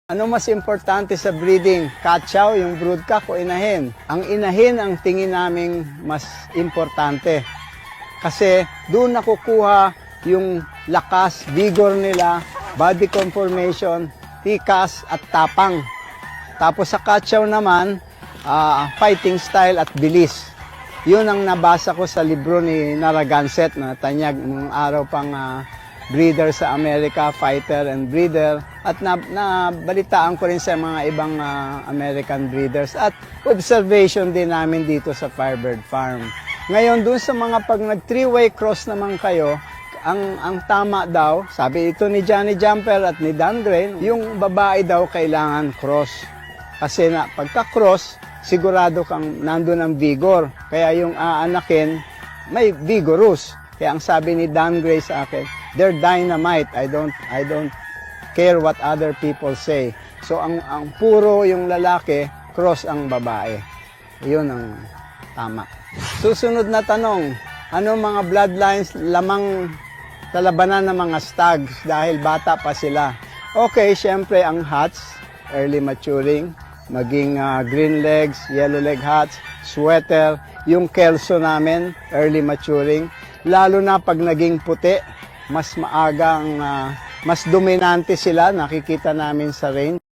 Ano mas importante sa breeding? Katsaw, yung broodcock o inahin? Ang inahin ang tingin naming mas importante. Kasi doon nakukuha yung lakas, vigor nila, body conformation, tikas at tapang. Tapos sa katsaw naman, fighting style at bilis. Yun ang nabasa ko sa libro ni Narragansett na tanyag nung araw pang breeder sa Amerika, fighter and breeder. At nabalitaan ko rin sa mga ibang American breeders. At observation din namin dito sa Firebird Farm. Ngayon, dun sa mga pag nag-three-way cross naman kayo, ang tama daw, sabi ito ni Johnny Jumper at ni Dan Gray, yung babae daw kailangan cross. Kasi pagka-cross, sigurado kang nandun ang vigor. Kaya yung aanakin, may vigorous. Kaya ang sabi ni Dan Gray sa akin, they're dynamite. I don't care what other people say. So ang puro yung lalaki, cross ang babae. Yun ang tama. Susunod na tanong, ano mga bloodlines lamang lalabanan ng mga stags dahil bata pa sila? Okay, syempre ang hats, early maturing, maging green legs, yellow leg hats, sweater, yung kelso namin, early maturing. Lalo na pag naging puti, mas maagang, mas dominante sila, nakikita namin sa range.